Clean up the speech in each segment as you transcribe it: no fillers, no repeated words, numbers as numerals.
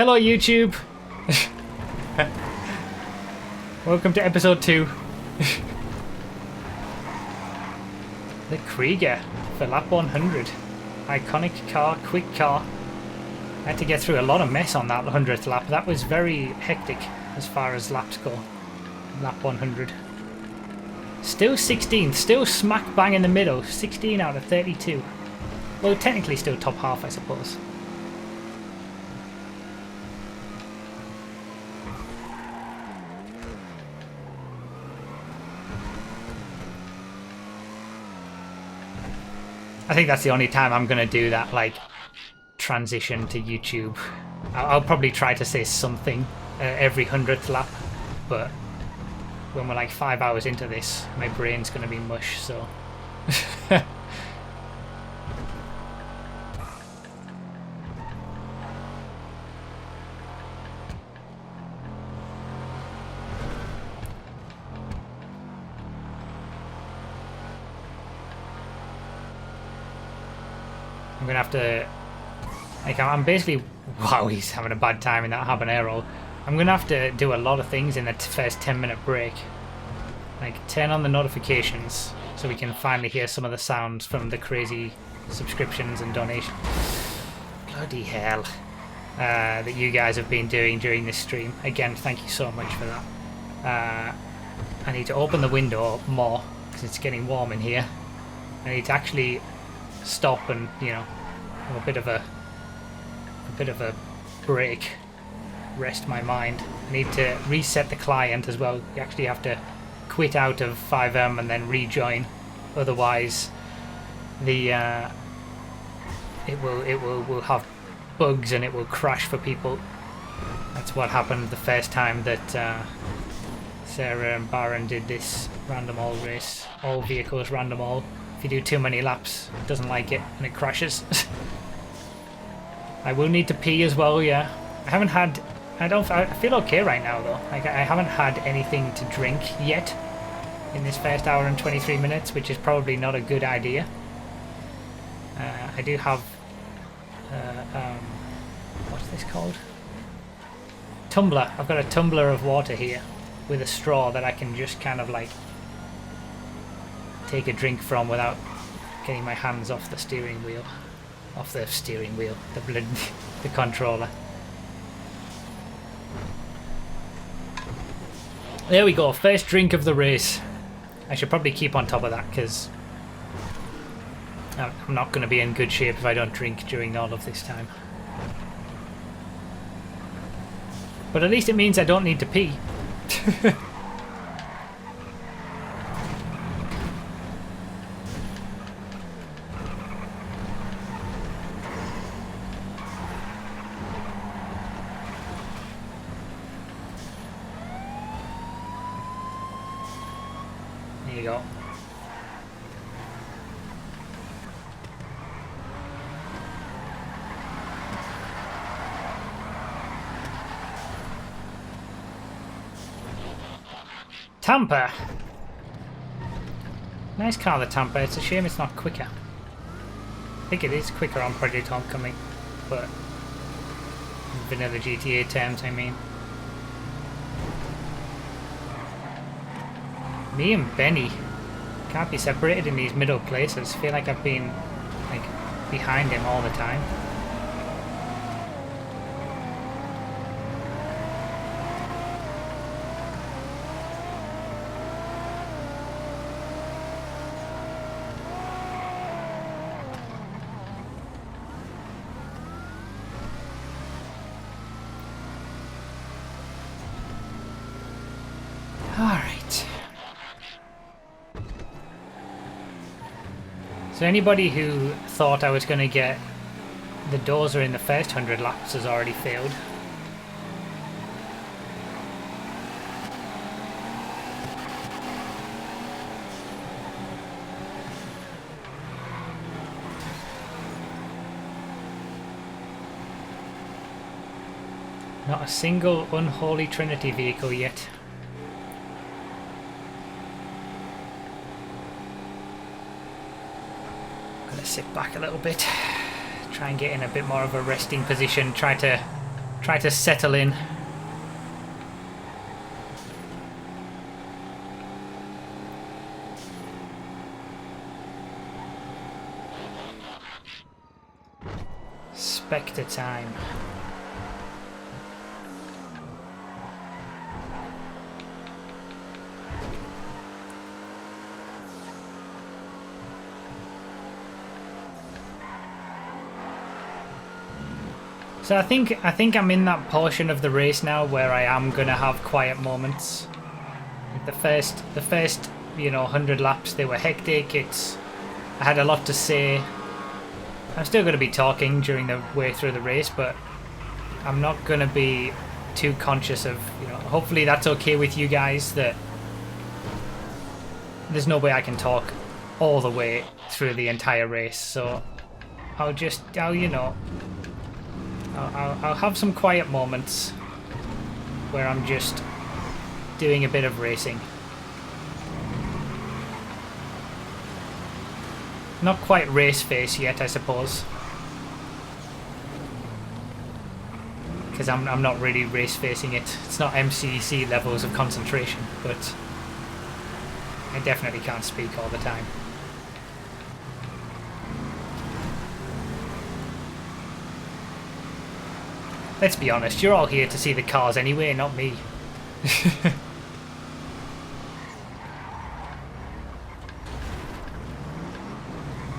Hello YouTube! Welcome to episode 2. The Krieger for lap 100. Iconic car, quick car. I had to get through a lot of mess on that 100th lap. That was very hectic as far as laps go. Lap 100. Still 16th, still smack bang in the middle. 16 out of 32. Well, technically still top half, I suppose. I think that's the only time I'm going to do that, like, transition to YouTube. I'll probably try to say something every 100th lap, but when we're like 5 hours into this, my brain's going to be mush, so... I'm gonna have to, like, I'm basically, wow, he's having a bad time in that habanero. I'm gonna have to do a lot of things in the first 10-minute break. Like, turn on the notifications so we can finally hear some of the sounds from the crazy subscriptions and donations. Bloody hell. That you guys have been doing during this stream. Again, thank you so much for that. I need to open the window more because it's getting warm in here. I need to actually stop and, you know, have a bit of a break, rest my mind. I need to reset the client as well. You actually have to quit out of FiveM and then rejoin, otherwise the it will have bugs and it will crash for people. That's what happened the first time that Sarah and Baron did this random all race, all vehicles random all. If you do too many laps, it doesn't like it and it crashes. I will need to pee as well, yeah. I haven't had... I feel okay right now though. Like, I haven't had anything to drink yet in this first hour and 23 minutes, which is probably not a good idea. I do have... what's this called? Tumbler. I've got a tumbler of water here with a straw that I can just kind of like take a drink from without getting my hands off the steering wheel. Off the steering wheel, the controller. There we go, first drink of the race. I should probably keep on top of that because I'm not going to be in good shape if I don't drink during all of this time. But at least it means I don't need to pee. There you go. Tampa. Nice car, the Tampa. It's a shame it's not quicker. I think it is quicker on Project Homecoming, but in vanilla GTA terms, I mean. Me and Benny can't be separated in these middle places. I feel like I've been like behind him all the time. Alright. So anybody who thought I was going to get the dozer in the first 100 laps has already failed. Not a single unholy Trinity vehicle yet. Gonna sit back a little bit, try and get in a bit more of a resting position, try to Try to settle in. Spectre time. So I think I'm in that portion of the race now where I am gonna have quiet moments. The first 100 laps they were hectic. I had a lot to say. I'm still gonna be talking during the way through the race, but I'm not gonna be too conscious of, hopefully that's okay with you guys, that there's no way I can talk all the way through the entire race. So I'll have some quiet moments where I'm just doing a bit of racing. Not quite race face yet, I suppose. Because I'm not really race facing it. It's not MCC levels of concentration, but I definitely can't speak all the time. Let's be honest, you're all here to see the cars anyway, not me.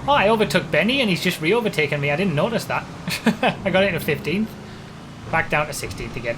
Oh, I overtook Benny and he's just re-overtaken me. I didn't notice that. I got into 15th. Back down to 16th again.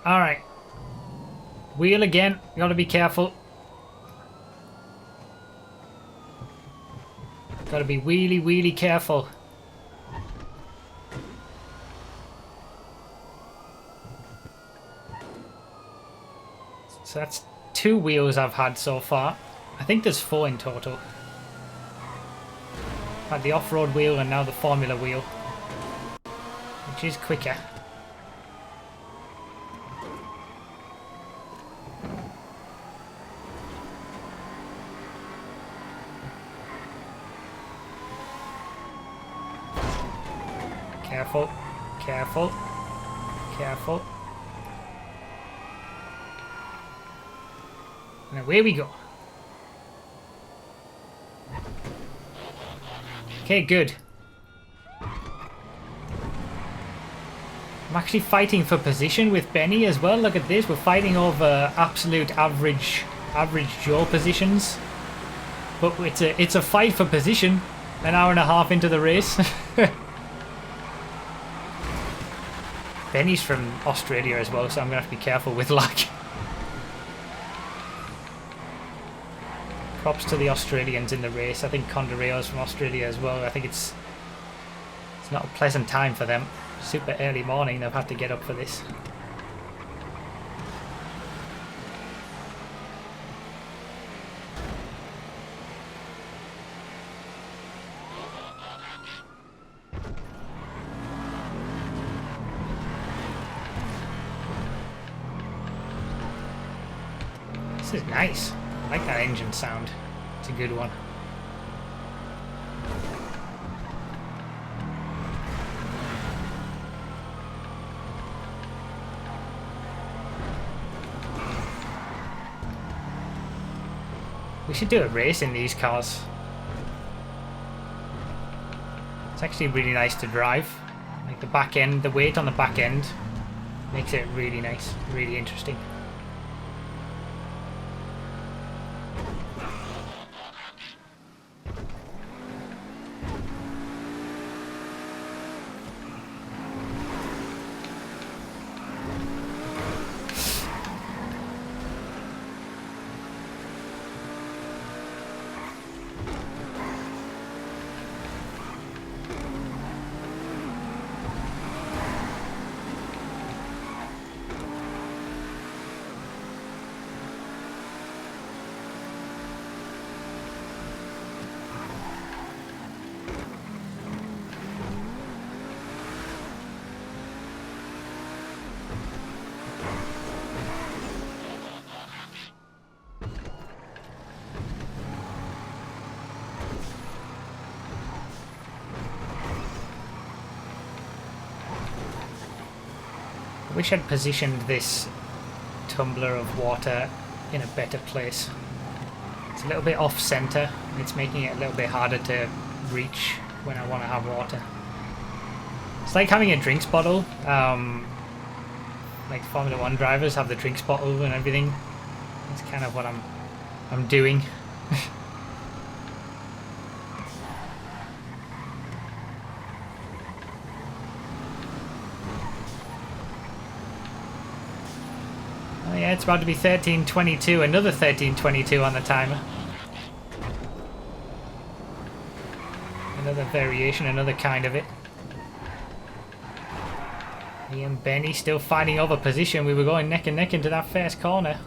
Alright. Wheel again. Gotta be careful. Gotta be wheelie careful. So that's 2 wheels I've had so far. I think there's 4 in total. I've had the off-road wheel and now the Formula wheel, which is quicker. Careful, careful, careful. And away we go. Okay, good. I'm actually fighting for position with Benny as well. Look at this. We're fighting over absolute average Joe positions. But it's a fight for position. An hour and a half into the race. Benny's from Australia as well, so I'm going to have to be careful with luck. Props to the Australians in the race. I think Condareo's from Australia as well. I think it's not a pleasant time for them. Super early morning, they'll have to get up for this. This is nice. I like that engine sound. It's a good one. We should do a race in these cars. It's actually really nice to drive. Like the back end, the weight on the back end makes it really nice, really interesting. Wish I'd positioned this tumbler of water in a better place. It's a little bit off center. It's making it a little bit harder to reach when I want to have water. It's like having a drinks bottle. Like Formula 1 drivers have the drinks bottle and everything. It's kind of what I'm doing. Oh yeah, it's about to be 13:22. Another 13:22 on the timer. Another variation, another kind of it. Me and Benny still fighting over position. We were going neck and neck into that first corner.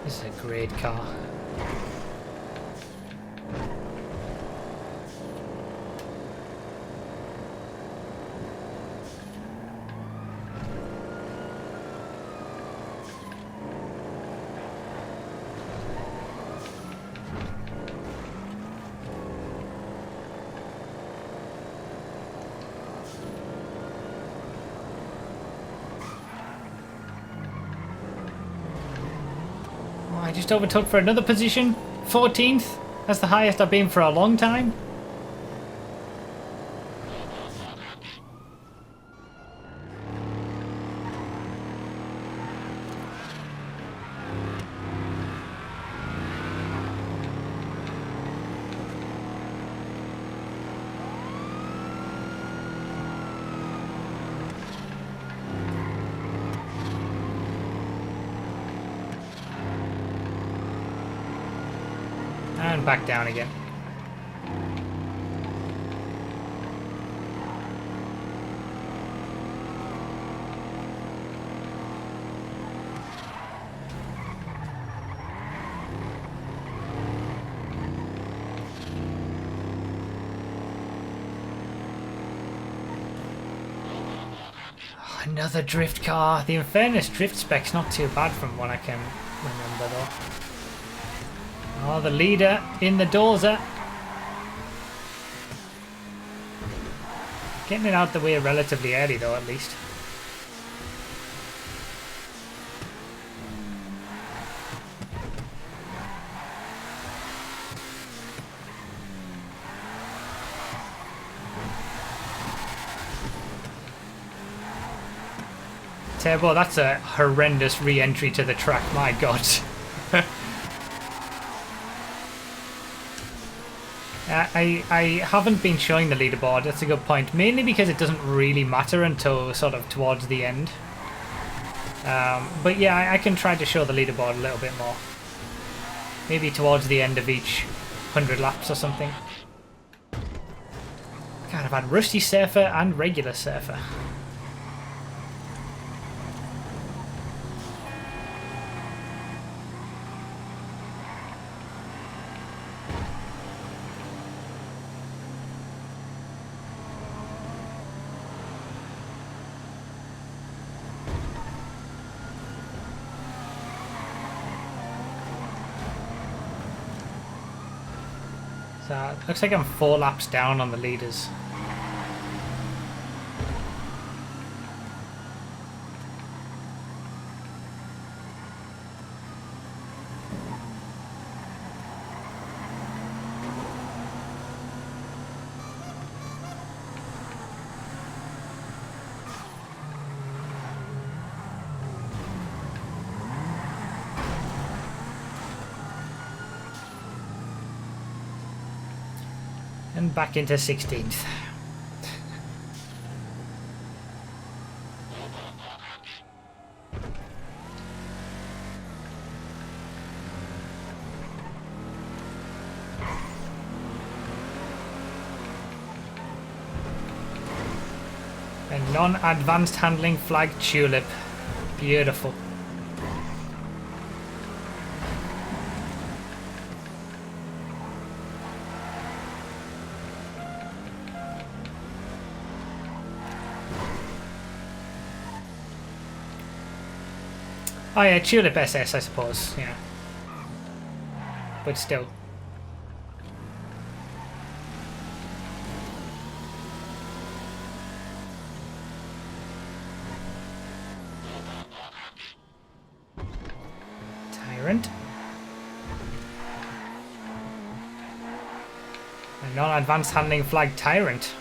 This is a great car. I just overtook for another position. 14th. That's the highest I've been for a long time. And back down again. Oh, another drift car. The Infernus drift spec's not too bad from what I can remember though. Oh, the leader in the dozer. Getting it out the way relatively early though, at least. Turbo, that's a horrendous re-entry to the track, my god. I haven't been showing the leaderboard, that's a good point, mainly because it doesn't really matter until sort of towards the end. But yeah, I can try to show the leaderboard a little bit more. Maybe towards the end of each 100 laps or something. God, I've had Rusty Surfer and regular Surfer. So, looks like I'm 4 laps down on the leaders. And back into 16th. Non-advanced handling flag tulip. Beautiful. Oh yeah, tulip SS I suppose, yeah. But still. Tyrant. A non-advanced handling flag Tyrant.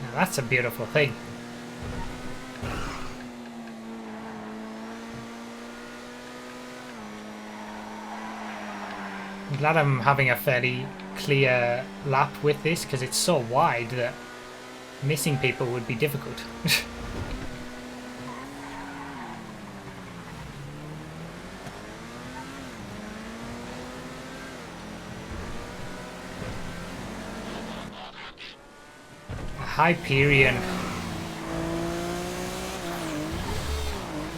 Now that's a beautiful thing. I'm glad I'm having a fairly clear lap with this because it's so wide that missing people would be difficult. Hyperion.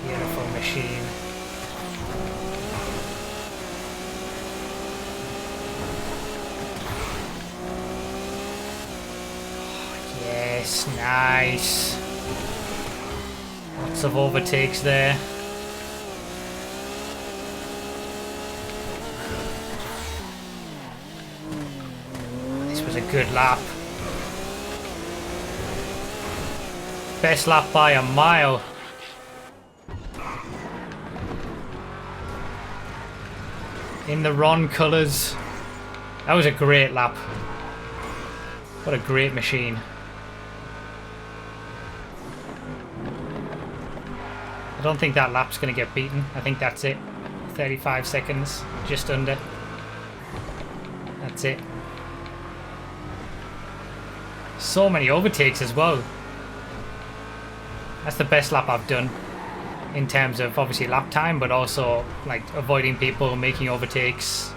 Beautiful machine. Yes, nice. Lots of overtakes there. This was a good lap. Best lap by a mile. In the Ron colours. That was a great lap. What a great machine. I don't think that lap's going to get beaten. I think that's it. 35 seconds. Just under. That's it. So many overtakes as well. That's the best lap I've done in terms of obviously lap time, but also like avoiding people, making overtakes,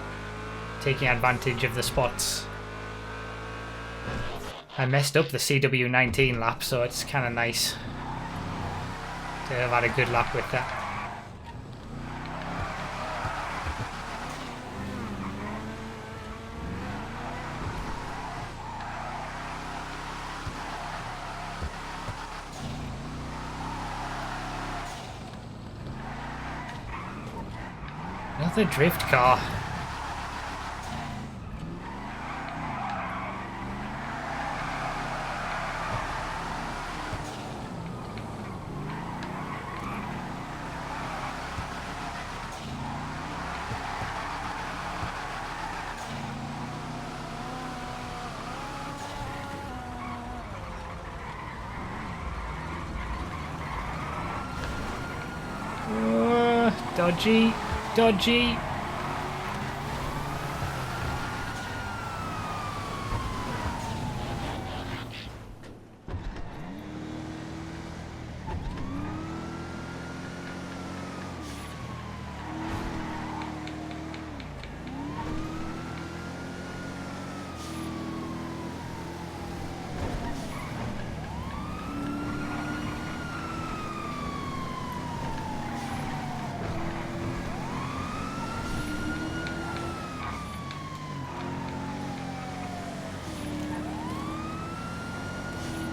taking advantage of the spots. I messed up the CW19 lap, so it's kind of nice to have had a good lap with that. Another drift car. Dodgy. Dodgy.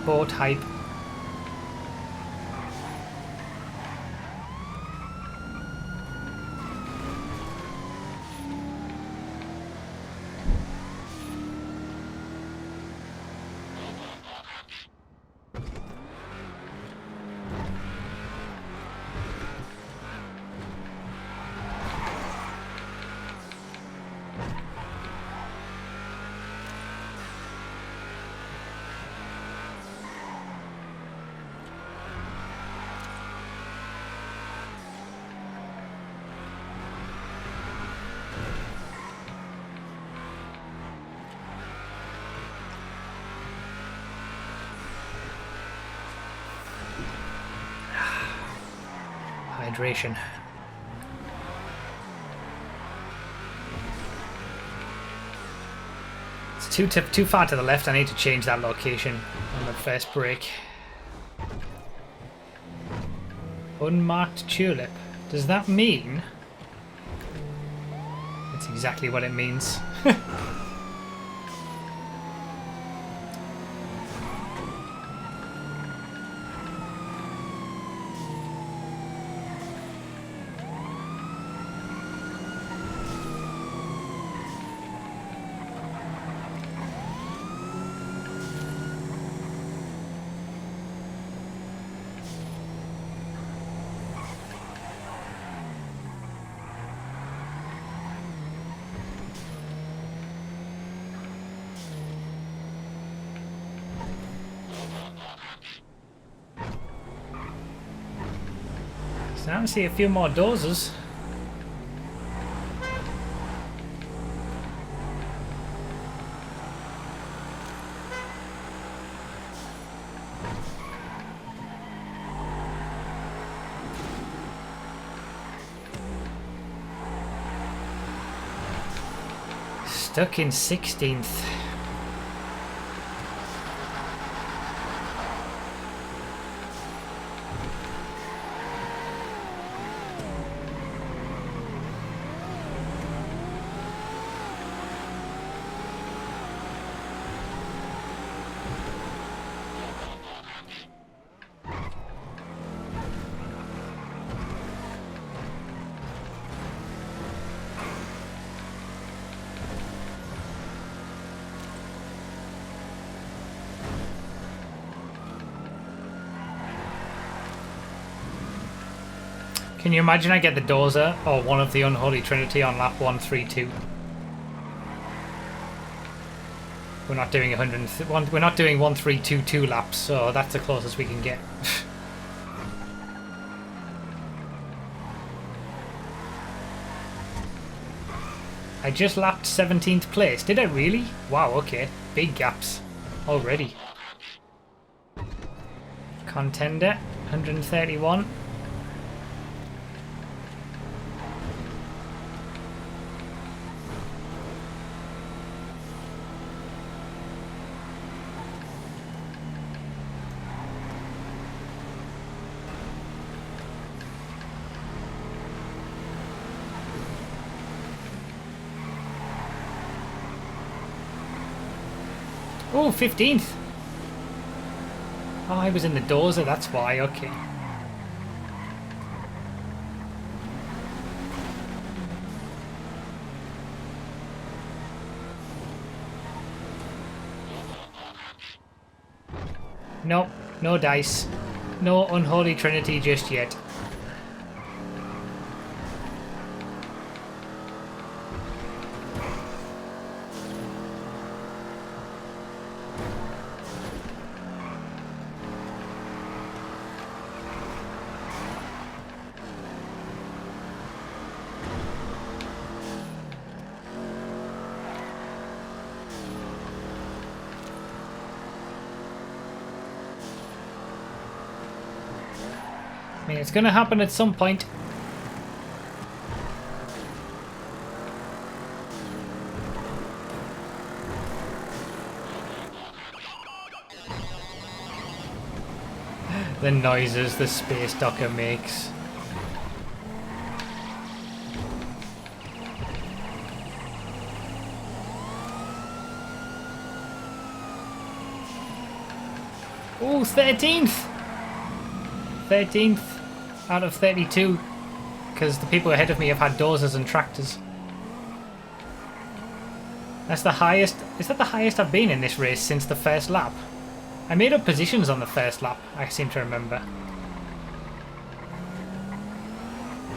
Boat hype. Hydration. It's too far to the left. I need to change that location on the first break. Unmarked tulip. Does that mean... That's exactly what it means. Starting to see a few more dozers. Stuck in 16th. Can you imagine I get the dozer or one of the unholy trinity on lap 132? We're not doing 100. We're not doing 1322 laps, so that's the closest we can get. I just lapped 17th place. Did I really? Wow, okay. Big gaps already. Contender, 131. Oh, 15th. Oh, I was in the dozer, that's why, okay. Nope, no dice. No unholy trinity just yet. I mean, it's gonna happen at some point. The noises the space docker makes. Oh, 13th! 13th out of 32, because the people ahead of me have had dozers and tractors. That's the highest. Is that the highest I've been in this race since the first lap? I made up positions on the first lap, I seem to remember.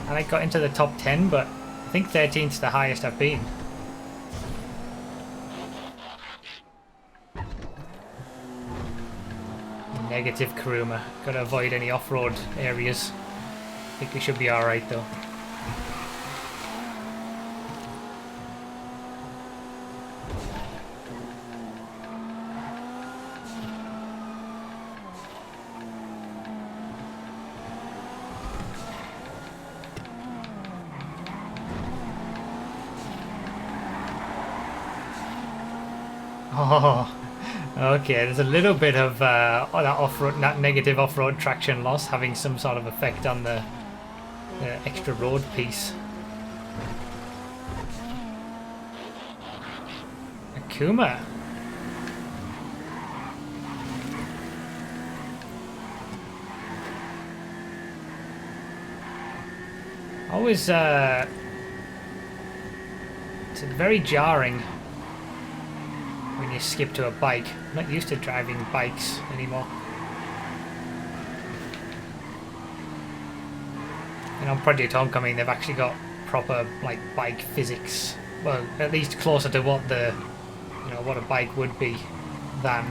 And I got into the top 10, but I think 13th's the highest I've been. Negative Kuruma. Gotta avoid any off-road areas. I think we should be alright though. Oh, Okay, there's a little bit of that off-road, that negative off-road traction loss having some sort of effect on the extra road piece. Akuma. Always, it's very jarring when you skip to a bike. I'm not used to driving bikes anymore. And on Project Homecoming, they've actually got proper like bike physics. Well, at least closer to what the, you know, what a bike would be than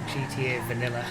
GTA Vanilla.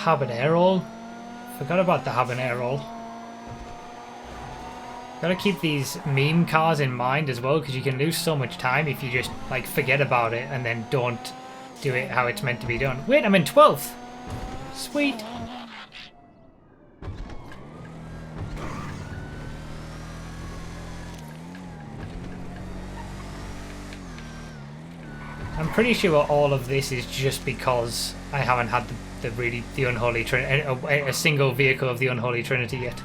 Habanero. Forgot about the habanero. Gotta keep these meme cars in mind as well, because you can lose so much time if you just like forget about it and then don't do it how it's meant to be done. Wait, I'm in 12th. Sweet. I'm pretty sure all of this is just because I haven't had the unholy trinity, a single vehicle of the unholy trinity yet.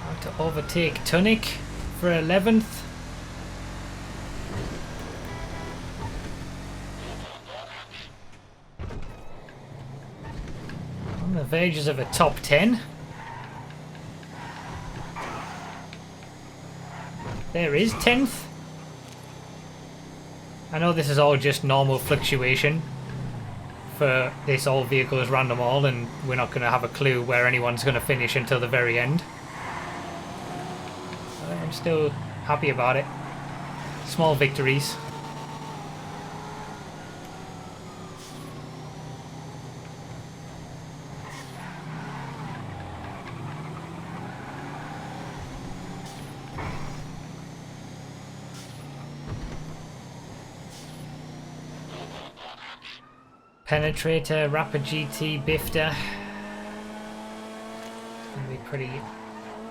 How to overtake Tunic for 11th. The verges of a top 10. There is 10th. I know this is all just normal fluctuation for this all vehicles random all, and we're not going to have a clue where anyone's going to finish until the very end. But I'm still happy about it. Small victories. Penetrator, Rapid GT, Bifter. Gonna be pretty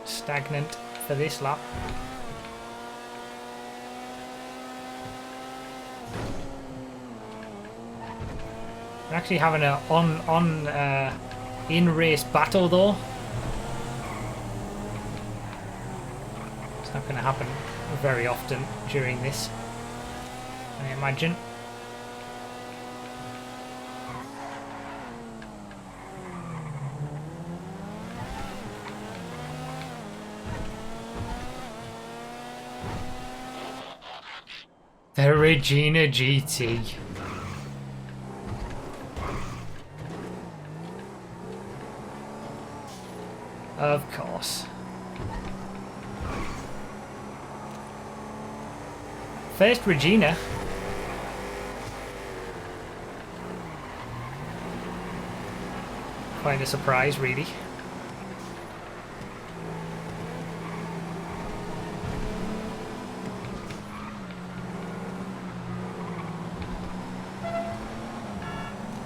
stagnant for this lap. We're actually having a in-race battle though. It's not going to happen very often during this, I imagine. The Regina GT. Of course. First Regina. Quite a surprise, really.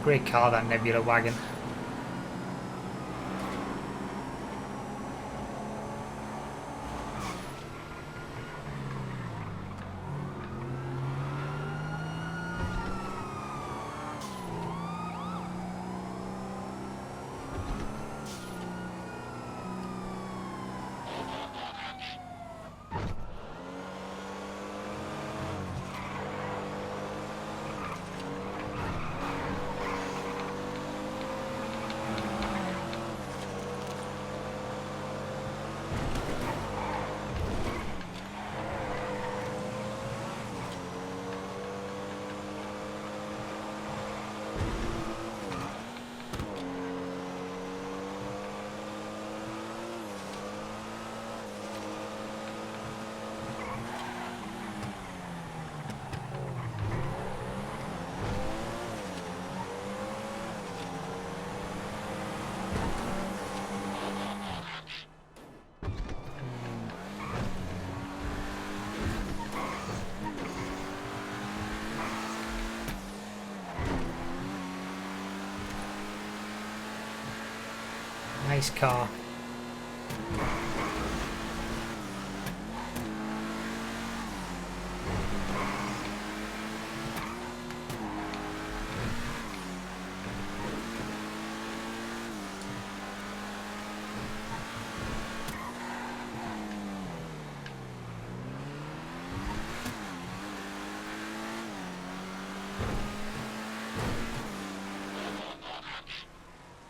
Great car, that Nebula wagon. Nice car.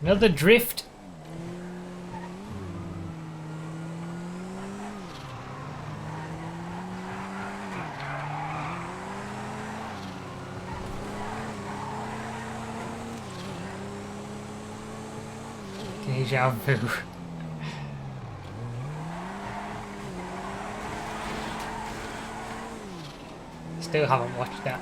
Another drift. Deja vu. Still haven't watched that.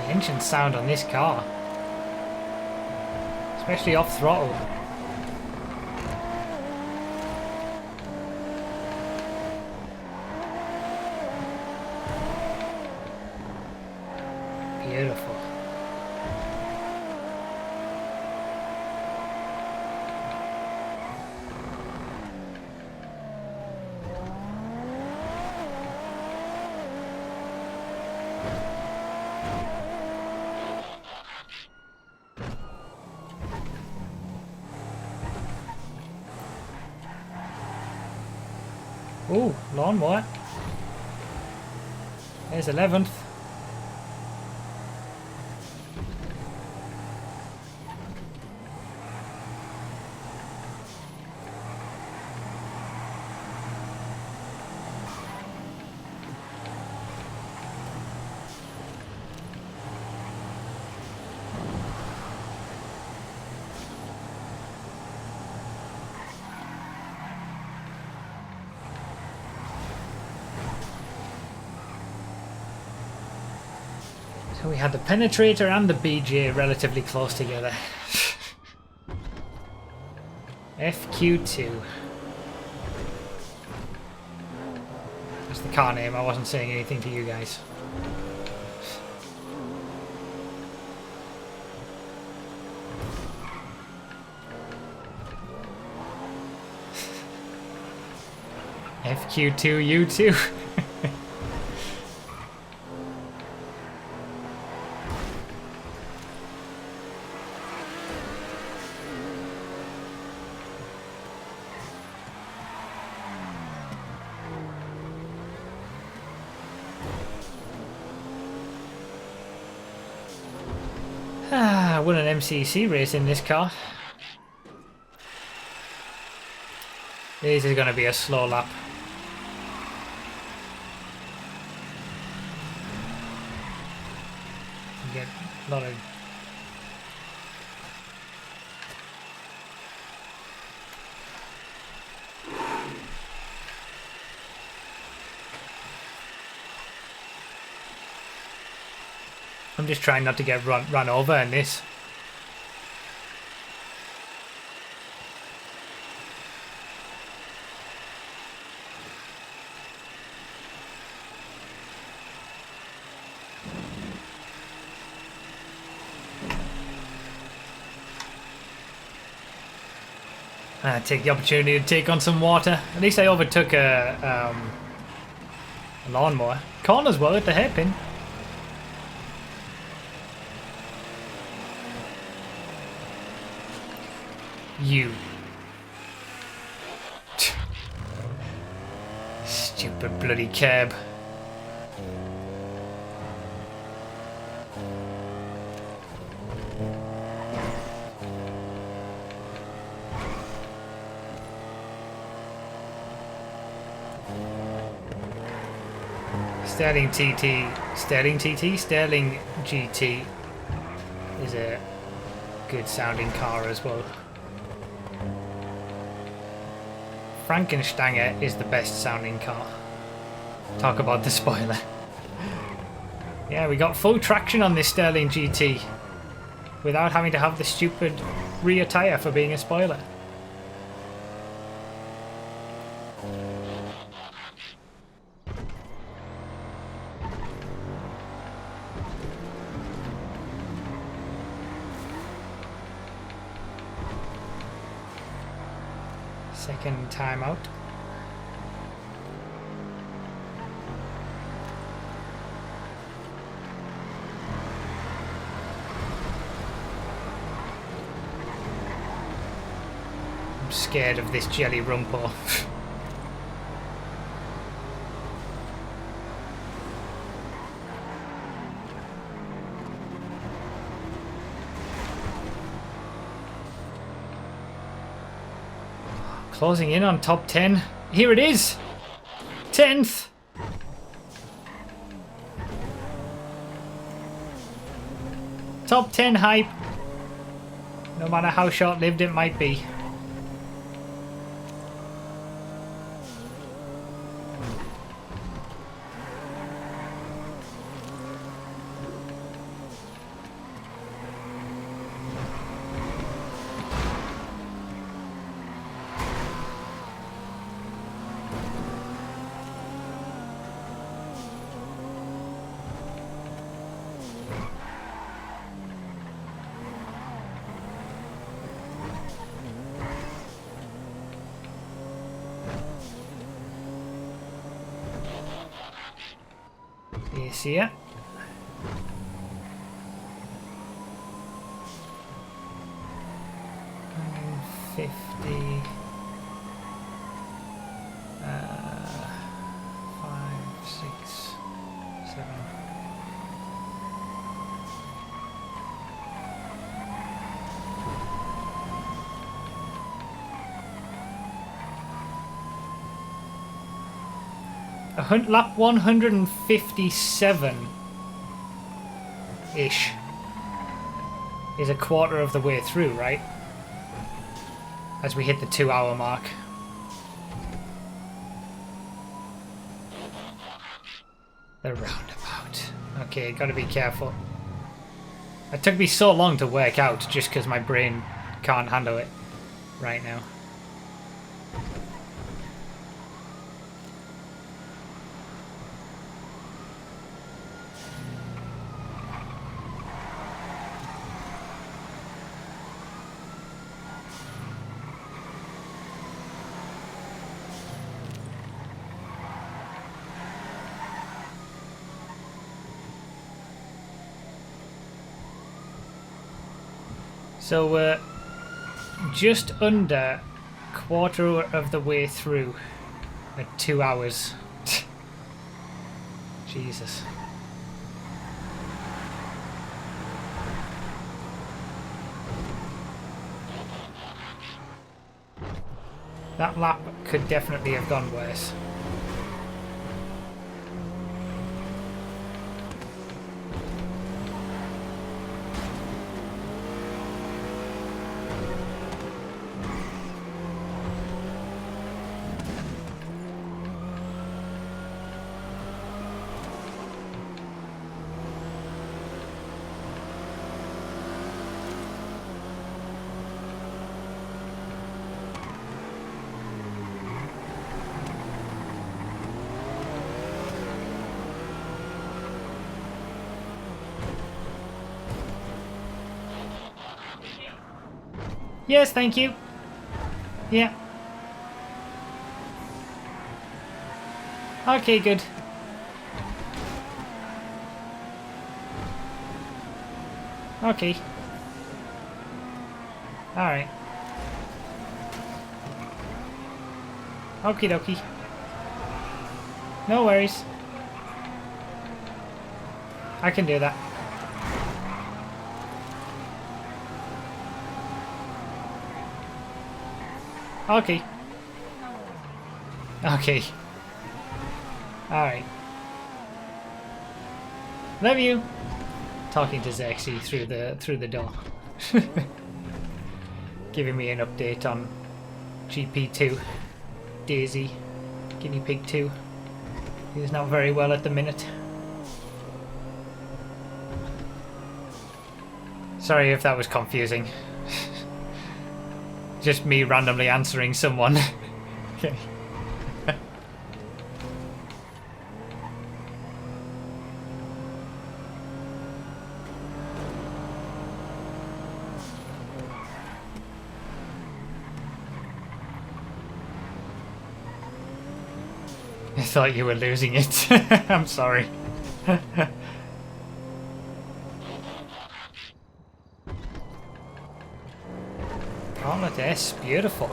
Engine sound on this car, especially off throttle. Beautiful. Ooh, lawnmower. There's 11th. So we had the penetrator and the BJ relatively close together. FQ2. That's the car name, I wasn't saying anything to you guys. FQ2U2. I won an MCC race in this car. This is going to be a slow lap. get a lot of... I'm just trying not to get run over in this. I take the opportunity to take on some water. At least I overtook a lawnmower. Corners well at the hairpin. You. Stupid bloody cab. Sterling GT is a good sounding car as well. Frankensteiner is the best sounding car. Talk about the spoiler. Yeah, we got full traction on this Sterling GT without having to have the stupid rear tyre for being a spoiler. Second time out. I'm scared of this jelly rumpo. Closing in on top 10. Here it is! 10th! Top 10 hype. No matter how short-lived it might be. You see it? $150. 5, 6, 7. Lap 157-ish is a quarter of the way through, right? As we hit the 2-hour mark. The roundabout. Okay, gotta be careful. It took me so long to work out just because my brain can't handle it right now. So we're just under quarter of the way through at 2 hours. Jesus. That lap could definitely have gone worse. Yes, thank you. Yeah. Okay, good. Okay. Alright. Okie dokie. No worries. I can do that. Okay. Okay. Alright. Love you. Talking to Zexy through the door. Giving me an update on GP2. Daisy. Guinea Pig 2. He's not very well at the minute. Sorry if that was confusing. Just me randomly answering someone. Okay. I thought you were losing it. I'm sorry. Comet S, beautiful.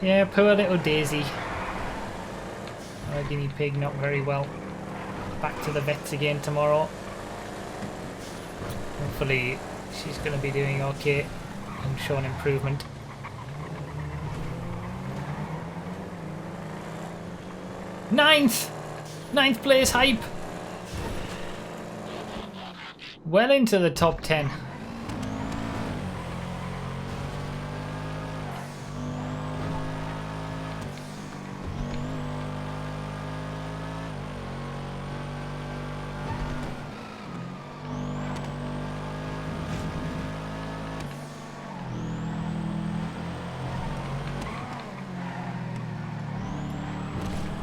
Yeah, poor little Daisy. Our guinea pig not very well. Back to the vets again tomorrow. Hopefully she's going to be doing okay and showing improvement. Ninth place hype. Well into the top 10.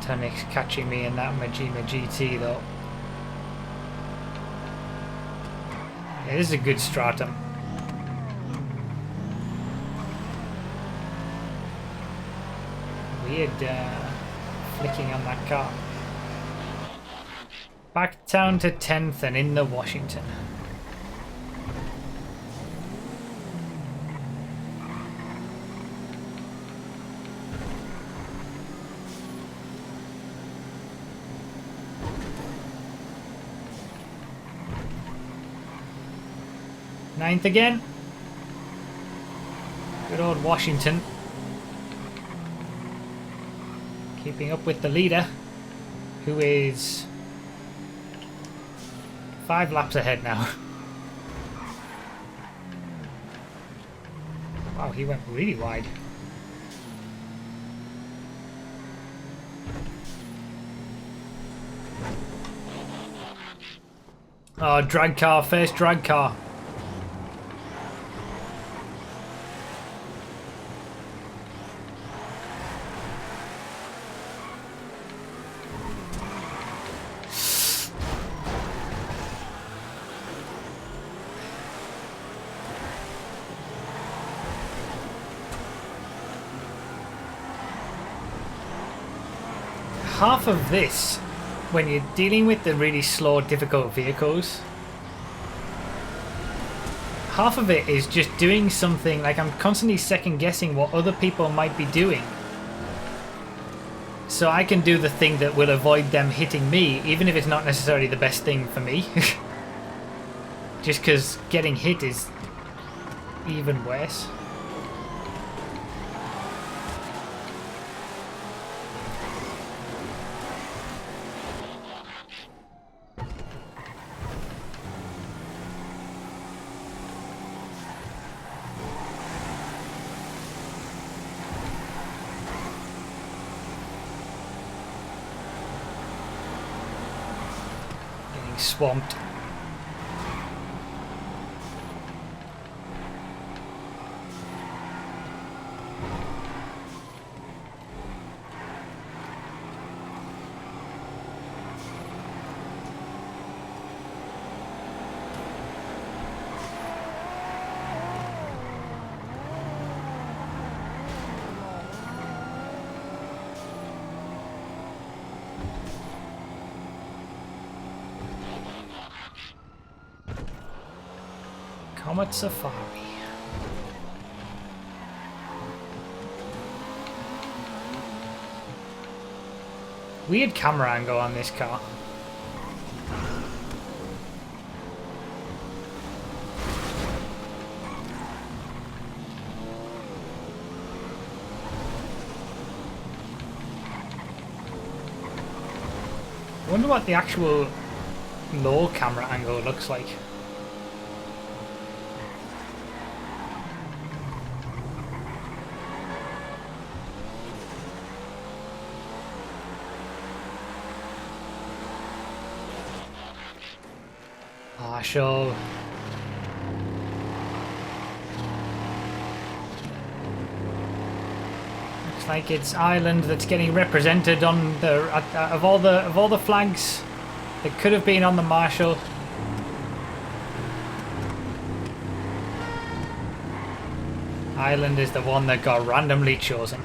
Tanik's catching me in that Majima GT though. Yeah, this is a good stratum. Weird flicking on that car. Back down to 10th and in the Washington. Ninth again. Good old Washington. Keeping up with the leader, who is 5 laps ahead now. Wow, he went really wide. Oh, drag car, first drag car. Half of this, when you're dealing with the really slow, difficult vehicles, half of it is just doing something, like I'm constantly second guessing what other people might be doing. So I can do the thing that will avoid them hitting me, even if it's not necessarily the best thing for me. Just because getting hit is even worse. Swamped. Comet Safari. Weird camera angle on this car. I wonder what the actual low camera angle looks like. Ah, sure. Looks like it's Ireland that's getting represented on the of all the flags that could have been on the Marshall. Ireland is the one that got randomly chosen.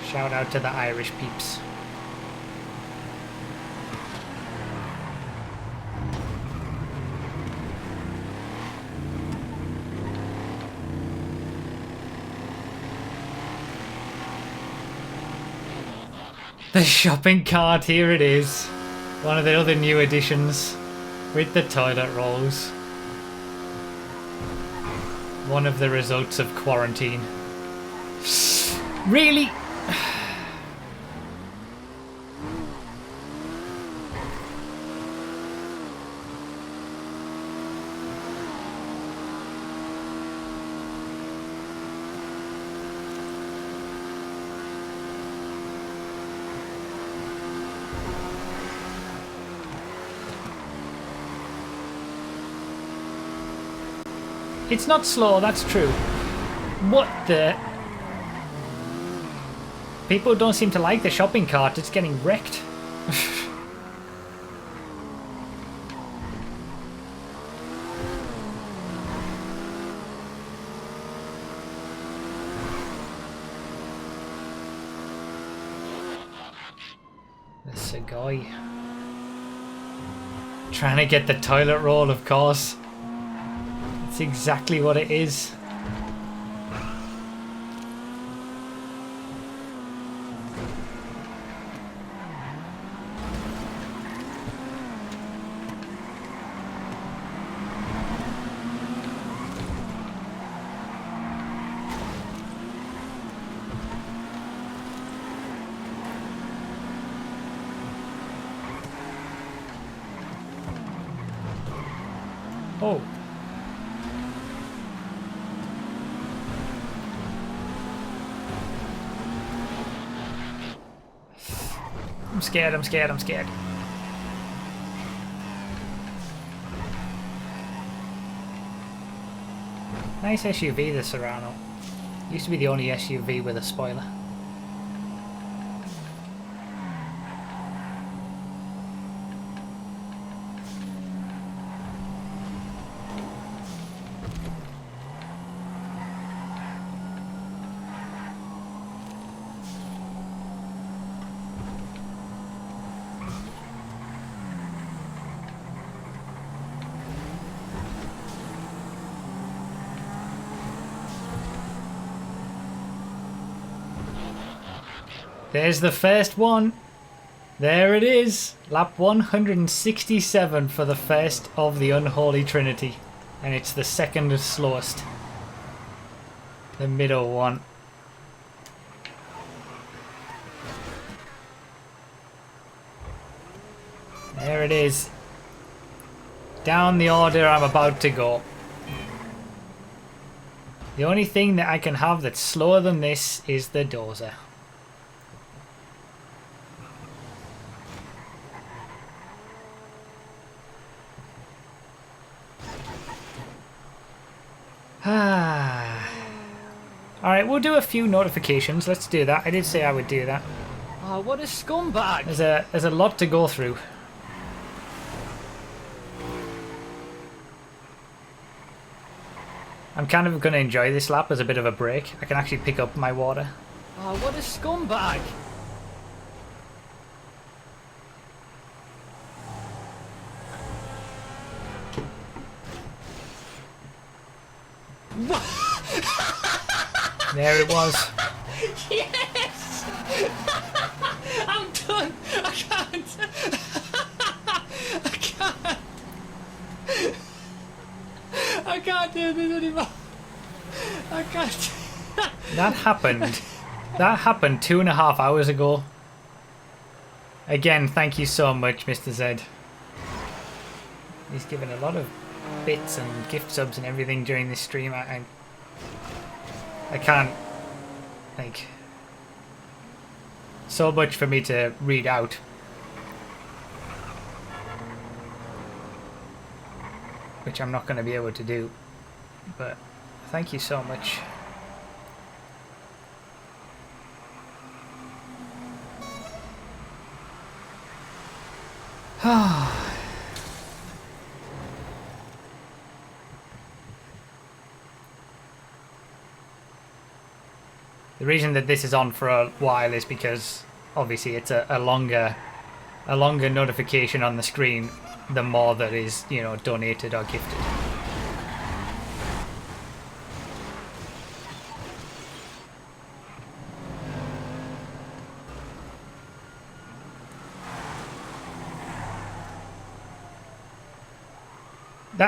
Shout out to the Irish peeps. The shopping cart, here it is. One of the other new additions with the toilet rolls. One of the results of quarantine. Really? It's not slow, that's true. What the? People don't seem to like the shopping cart, it's getting wrecked. This a guy. Trying to get the toilet roll, of course. That's exactly what it is. Oh. I'm scared, I'm scared, I'm scared. Nice SUV, the Serrano. Used to be the only SUV with a spoiler. There's the first one. There it is. Lap 167 for the first of the Unholy Trinity. And it's the second slowest. The middle one. There it is. Down the order I'm about to go. The only thing that I can have that's slower than this is the dozer. Alright, we'll do a few notifications. Let's do that. I did say I would do that. Oh, what a scumbag! There's a lot to go through. I'm kind of going to enjoy this lap as a bit of a break. I can actually pick up my water. Oh, what a scumbag! There it was. Yes! I'm done! I can't! I can't! I can't do this anymore! I can't! That happened. That happened 2.5 hours ago. Again, thank you so much, Mr. Z. He's given a lot of bits and gift subs and everything during this stream. I can't, like, so much for me to read out. Which I'm not going to be able to do. But thank you so much. The reason that this is on for a while is because obviously it's a longer notification on the screen the more that is, you know, donated or gifted.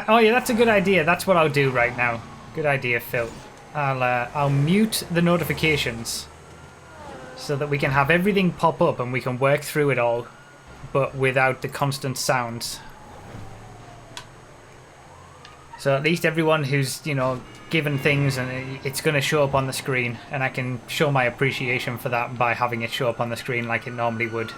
Oh yeah, that's a good idea. That's what I'll do right now. Good idea, Phil. I'll mute the notifications so that we can have everything pop up and we can work through it all, but without the constant sounds. So at least everyone who's, you know, given things, and it's going to show up on the screen, and I can show my appreciation for that by having it show up on the screen like it normally would.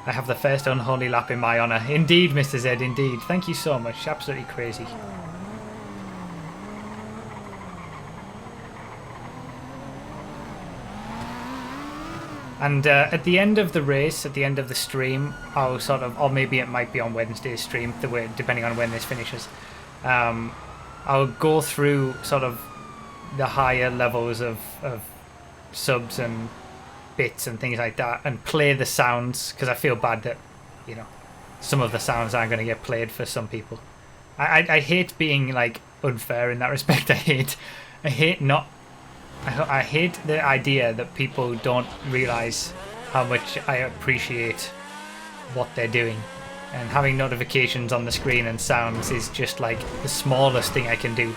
I have the first unholy lap in my honour. Indeed, Mr. Z, indeed. Thank you so much. Absolutely crazy. And at the end of the race, at the end of the stream, I'll sort of, or maybe it might be on Wednesday's stream, depending on when this finishes, I'll go through sort of the higher levels of subs and bits and things like that and play the sounds, because I feel bad that, you know, some of the sounds aren't going to get played for some people. I hate being, like, unfair in that respect. I hate the idea that people don't realise how much I appreciate what they're doing. And having notifications on the screen and sounds is just like the smallest thing I can do.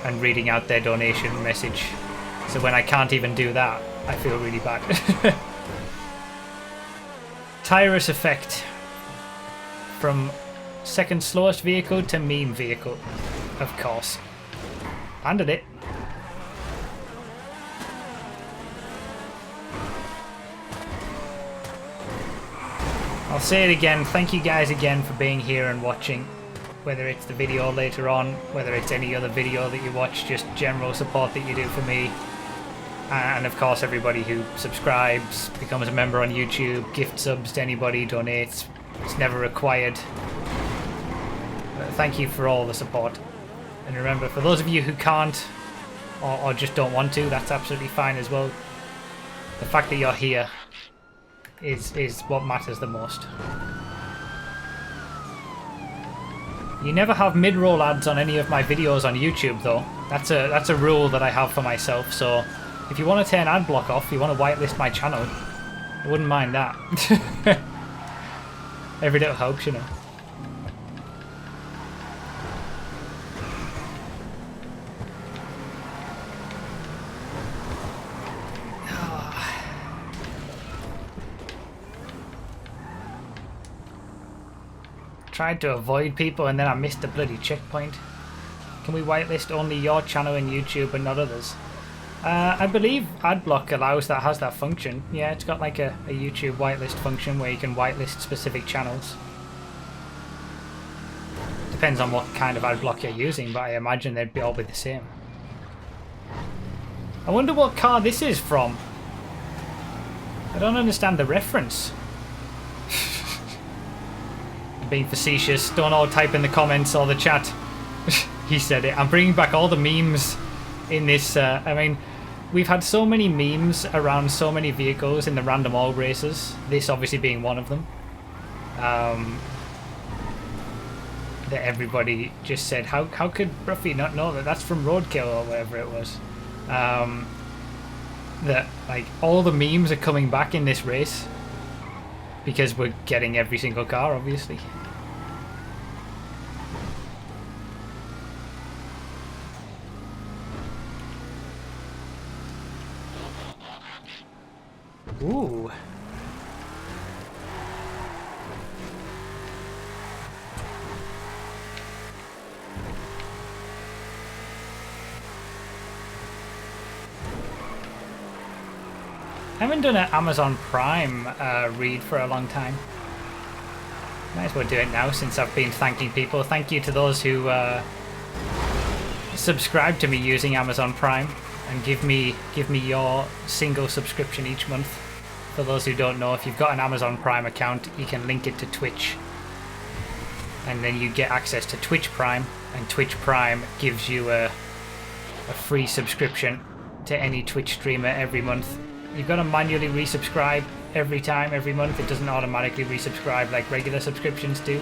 And reading out their donation message. So when I can't even do that, I feel really bad. Tyrus effect. From second slowest vehicle to meme vehicle. Of course. Landed it. I'll say it again, thank you guys again for being here and watching, whether it's the video later on, whether it's any other video that you watch, just general support that you do for me, and of course everybody who subscribes, becomes a member on YouTube, gift subs to anybody, donates, it's never required. But thank you for all the support, and remember, for those of you who can't, or just don't want to, that's absolutely fine as well. The fact that you're here is what matters the most. You never have mid-roll ads on any of my videos on YouTube though. That's a rule that I have for myself, so if you want to turn ad block off, you want to whitelist my channel, I wouldn't mind that. Every little helps, you know. Tried to avoid people and then I missed the bloody checkpoint. Can we whitelist only your channel in YouTube and not others? I believe AdBlock has that function. Yeah, it's got like a YouTube whitelist function where you can whitelist specific channels. Depends on what kind of AdBlock you're using, but I imagine they'd all be the same. I wonder what car this is from. I don't understand the reference. Being facetious, don't all type in the comments or the chat. He said it. I'm bringing back all the memes in this. I mean, we've had so many memes around so many vehicles in the random all races. This obviously being one of them. that everybody just said, how could Ruffy not know that that's from Roadkill or whatever it was. That like all the memes are coming back in this race because we're getting every single car, obviously. Ooh. I haven't done an Amazon Prime read for a long time. Might as well do it now since I've been thanking people. Thank you to those who subscribe to me using Amazon Prime and give me your single subscription each month. For those who don't know, if you've got an Amazon Prime account, you can link it to Twitch. And then you get access to Twitch Prime, and Twitch Prime gives you a free subscription to any Twitch streamer every month. You've got to manually resubscribe every month. It doesn't automatically resubscribe like regular subscriptions do.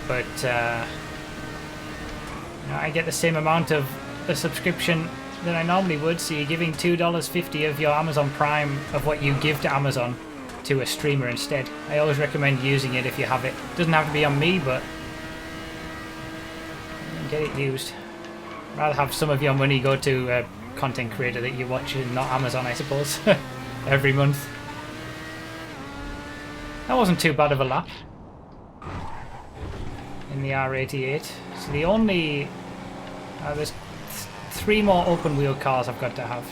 But I get the same amount of a subscription than I normally would, so you're giving $2.50 of your Amazon Prime of what you give to Amazon to a streamer instead. I always recommend using it if you have it. It doesn't have to be on me, but get it used. Rather have some of your money go to a content creator that you watch and not Amazon, I suppose. Every month. That wasn't too bad of a lap in the R88. So the only there's 3 more open wheel cars I've got to have.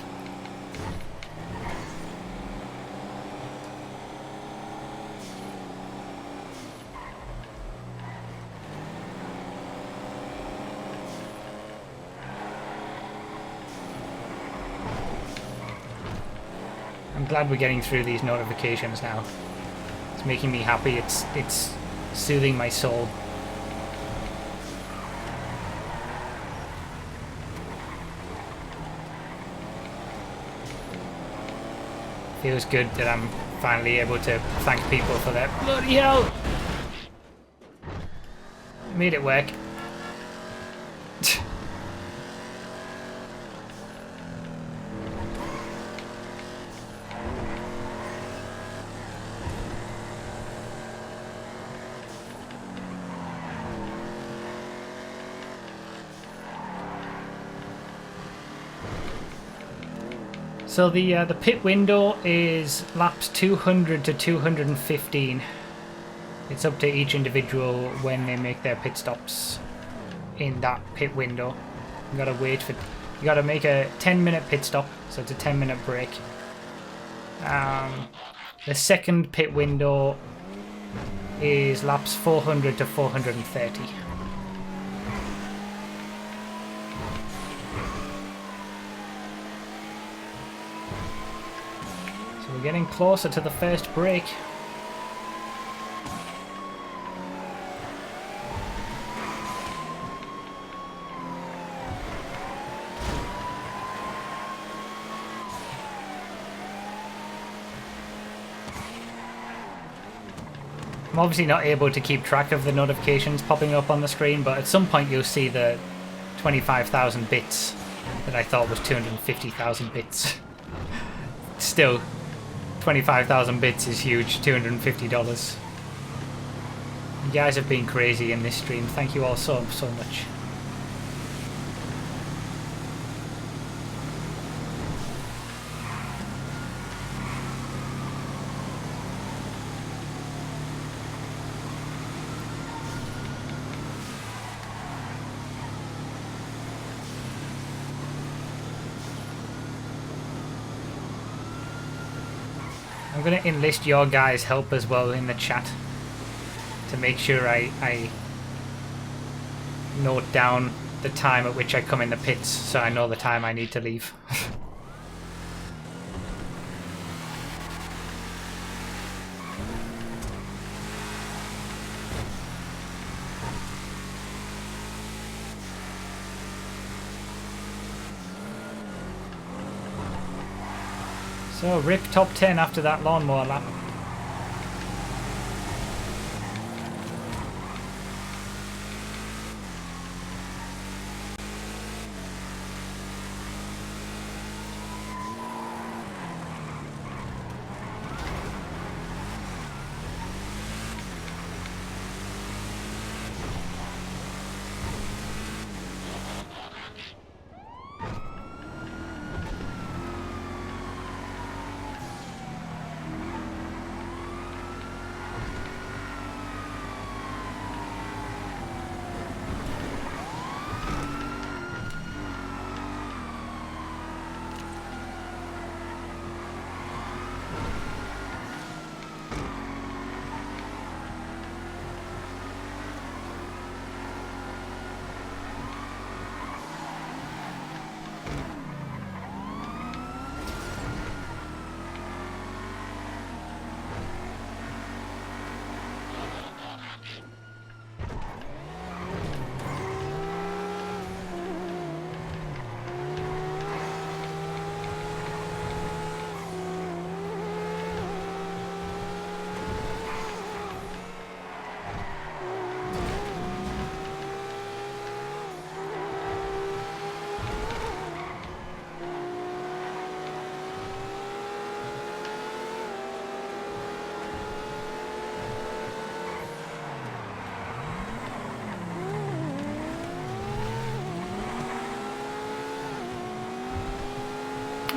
I'm glad we're getting through these notifications now. It's making me happy. It's soothing my soul. Feels good that I'm finally able to thank people for their bloody hell. Made it work. So the pit window is laps 200 to 215. It's up to each individual when they make their pit stops in that pit window. You gotta make a 10-minute pit stop, so it's a 10-minute break. The second pit window is laps 400 to 430. We're getting closer to the first break. I'm obviously not able to keep track of the notifications popping up on the screen, but at some point you'll see the 25,000 bits that I thought was 250,000 bits. Still, 25,000 bits is huge. $250. You guys have been crazy in this stream. Thank you all so much. I'm going to enlist your guys' help as well in the chat to make sure I note down the time at which I come in the pits so I know the time I need to leave. So, rip top 10 after that lawnmower lap.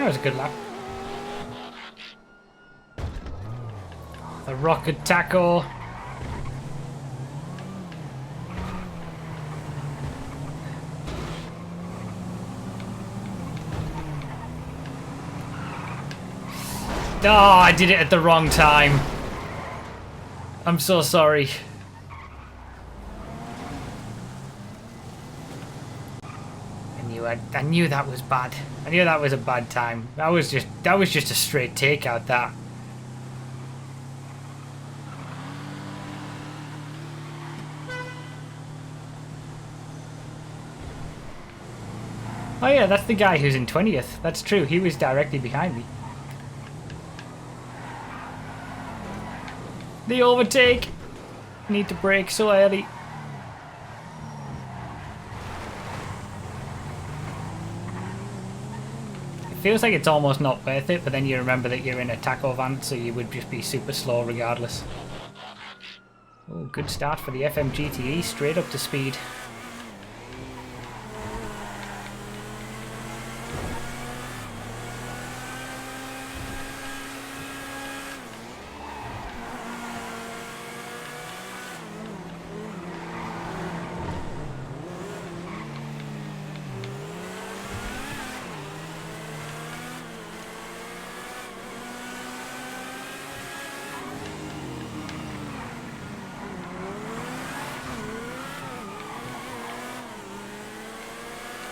That was a good lap. The rocket tackle. Oh, I did it at the wrong time. I'm so sorry. I knew that was bad. I knew that was a bad time. That was just a straight takeout, that. Oh yeah, that's the guy who's in 20th. That's true. He was directly behind me. The overtake. Need to brake so early. Feels like it's almost not worth it, but then you remember that you're in a taco van, so you would just be super slow regardless. Oh, good start for the FM GTE, straight up to speed.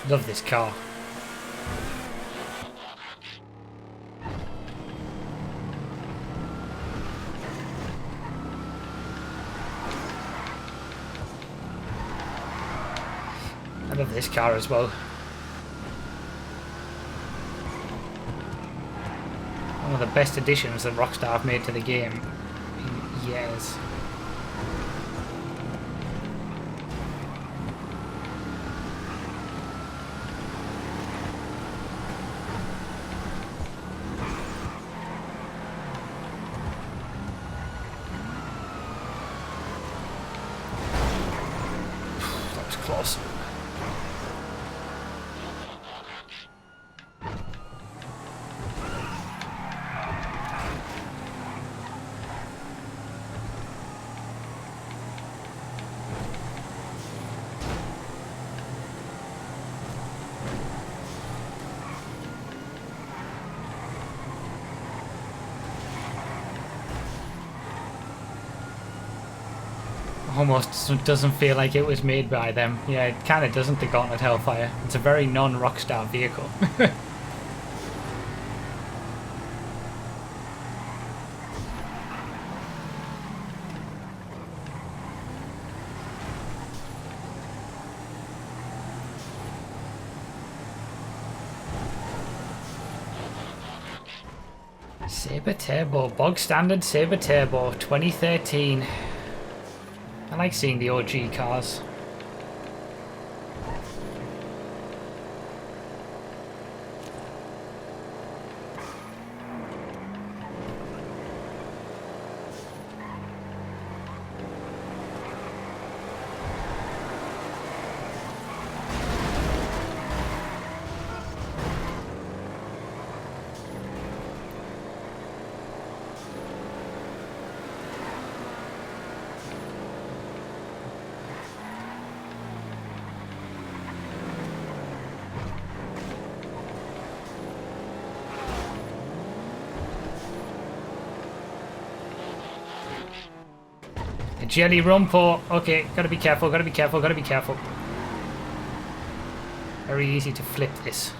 Love this car. I love this car as well. One of the best additions that Rockstar have made to the game in years. Close. Almost doesn't feel like it was made by them. Yeah, it kind of doesn't, the Gauntlet Hellfire. It's a very non-Rockstar vehicle. Sabre Turbo, bog standard Sabre Turbo, 2013. I like seeing the OG cars. Jelly Rumpo. Okay, gotta be careful, gotta be careful, gotta be careful. Very easy to flip this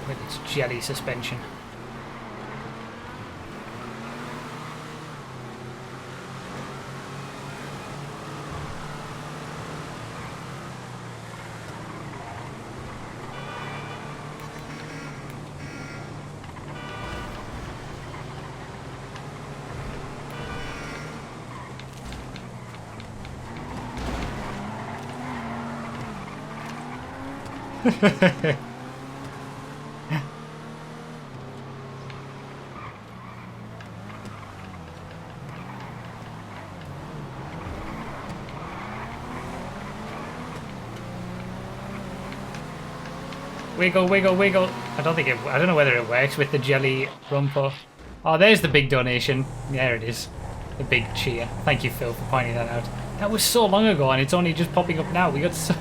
with its jelly suspension. Wiggle, wiggle, wiggle. I don't think I don't know whether it works with the jelly rumpo. Oh, there's the big donation. There it is. The big cheer. Thank you, Phil, for pointing that out. That was so long ago and it's only just popping up now. We got so...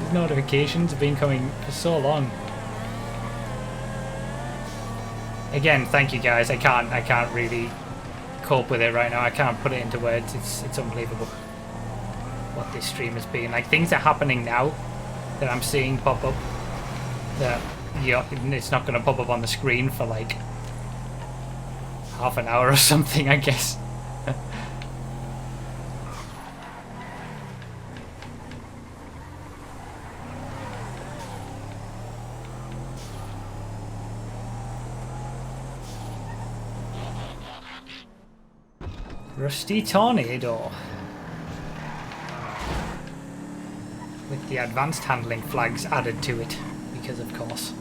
These notifications have been coming for so long. Again, thank you guys. I can't really cope with it right now. I can't put it into words. It's unbelievable what this stream has been. Like, things are happening now that I'm seeing pop up that it's not going to pop up on the screen for like half an hour or something, I guess. Rusty Tornado. With the advanced handling flags added to it, because of course.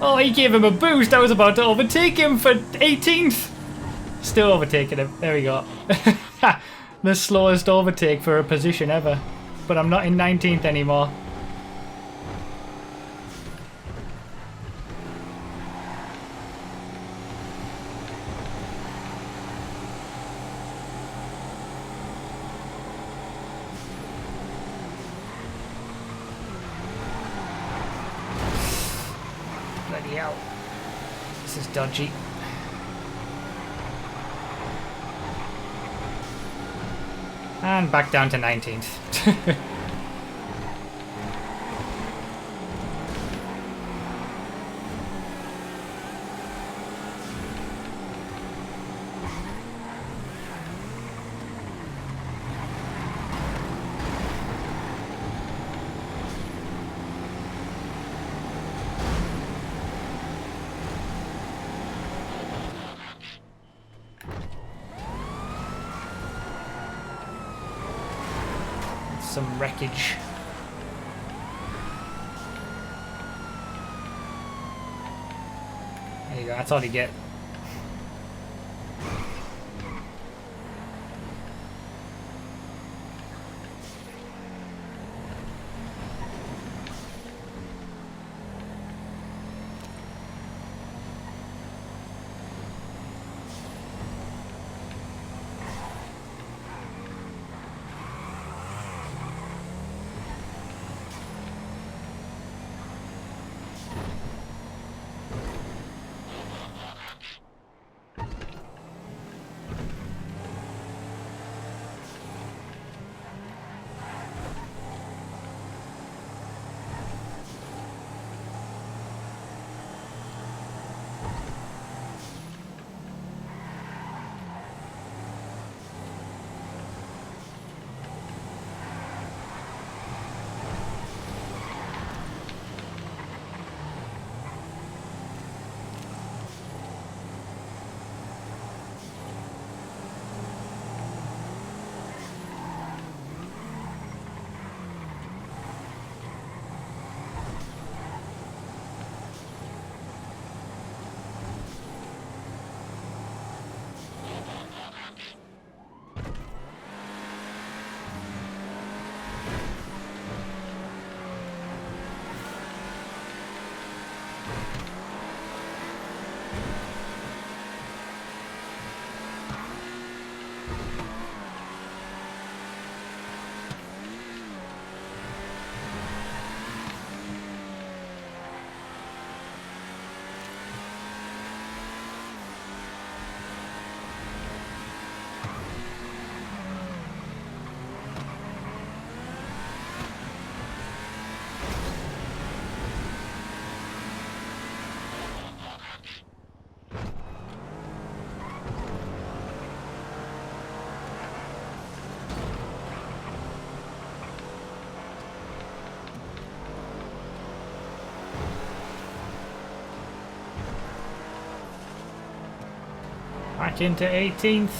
Oh, he gave him a boost. I was about to overtake him for 18th. Still overtaking him. There we go. The slowest overtake for a position ever. But I'm not in 19th anymore. Bloody hell. This is dodgy. And back down to 19th. Some wreckage. There you go, that's all you get. Back into 18th.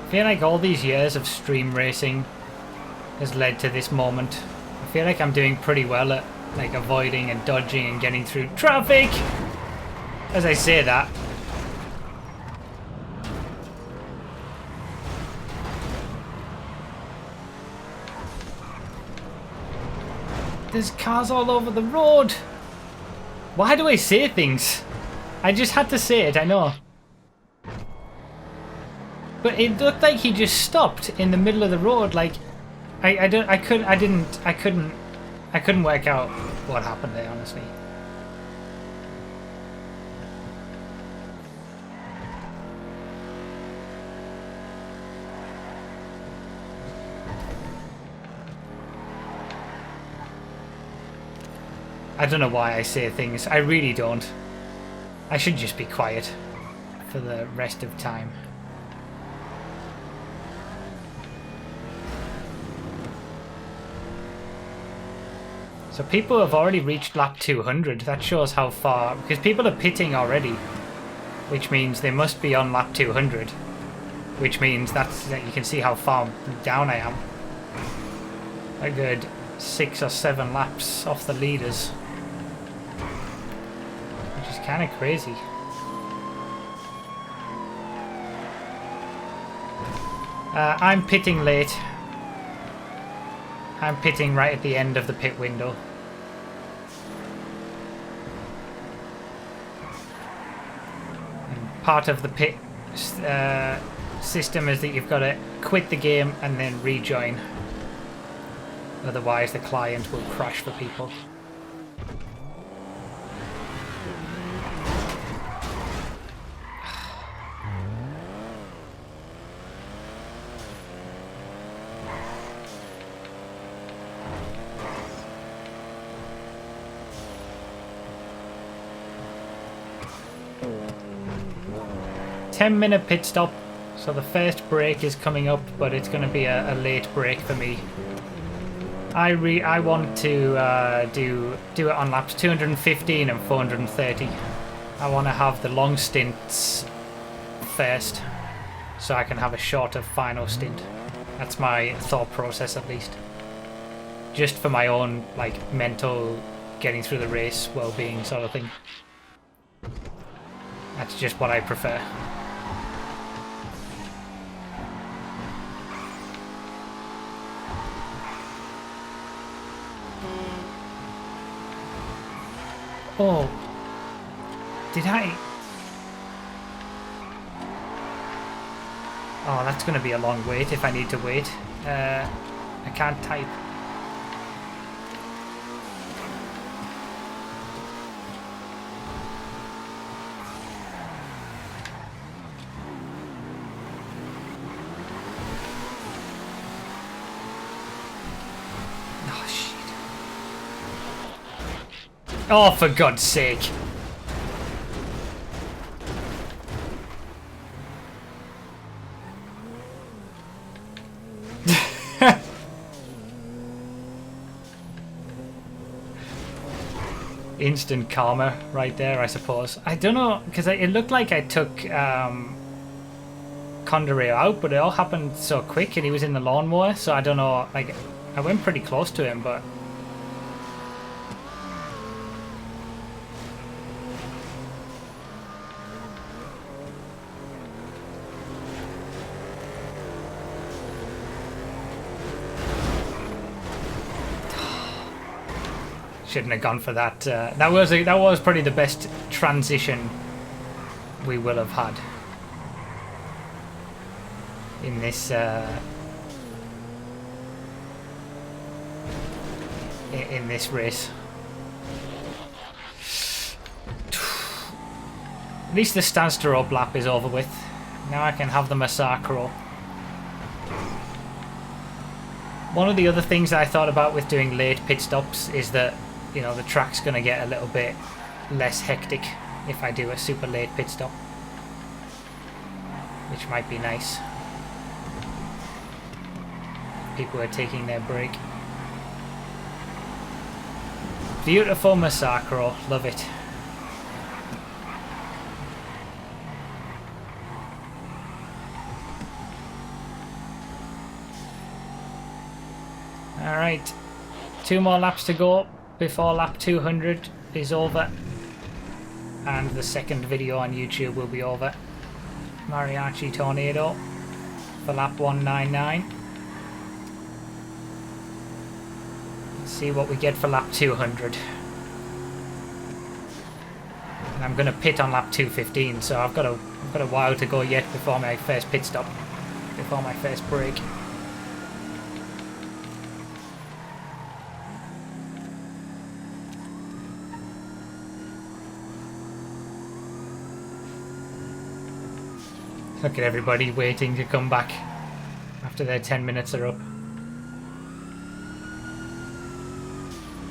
I feel like all these years of stream racing has led to this moment. I feel like I'm doing pretty well at like avoiding and dodging and getting through traffic. As I say that, there's cars all over the road. Why do I say things? I just had to say it, I know. But it looked like he just stopped in the middle of the road. Like, I couldn't work out what happened there, honestly. I don't know why I say things. I really don't. I should just be quiet for the rest of time. So people have already reached lap 200. That shows how far, because people are pitting already, which means they must be on lap 200, which means that you can see how far down I am. A good 6 or 7 laps off the leaders, which is kind of crazy. I'm pitting late. I'm pitting right at the end of the pit window. And part of the pit system is that you've got to quit the game and then rejoin. Otherwise the client will crash for people. Ten-minute pit stop, so the first break is coming up, but it's going to be a late break for me. I want to do it on laps 215 and 430. I want to have the long stints first, so I can have a shorter final stint. That's my thought process, at least. Just for my own like mental getting through the race, well-being sort of thing. That's just what I prefer. Oh, did I? Oh, that's going to be a long wait if I need to wait. I can't type. Oh, for God's sake. Instant karma right there, I suppose. I don't know, because it looked like I took Condoré out, but it all happened so quick and he was in the lawnmower, so I don't know, like, I went pretty close to him, but... Shouldn't have gone for that. That was probably the best transition we will have had in this in this race. At least the standstill up lap is over with. Now I can have the massacre. One of the other things I thought about with doing late pit stops is that, you know, the track's going to get a little bit less hectic if I do a super late pit stop, which might be nice. People are taking their break. Beautiful Massacro. Love it. Alright. 2 more laps to go before lap 200 is over. And the second video on YouTube will be over. Mariachi Tornado for lap 199. Let's see what we get for lap 200. And I'm gonna pit on lap 215, so I've got a while to go yet before my first pit stop, before my first break. Look at everybody waiting to come back after their 10 minutes are up.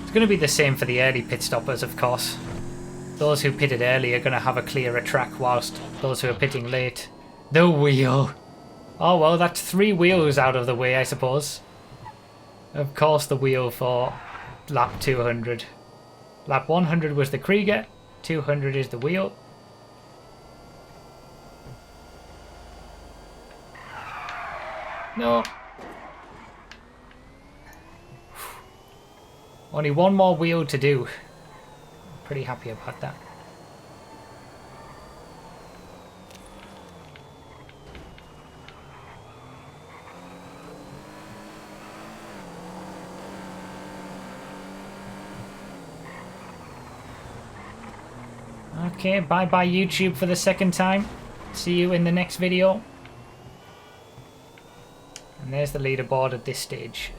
It's going to be the same for the early pit stoppers, of course. Those who pitted early are going to have a clearer track, whilst those who are pitting late... The wheel! Oh well, that's 3 wheels out of the way, I suppose. Of course the wheel for lap 200. Lap 100 was the Krieger, 200 is the wheel. No. Only 1 more wheel to do. Pretty happy about that. Okay, bye bye YouTube for the second time. See you in the next video. And there's the leaderboard at this stage.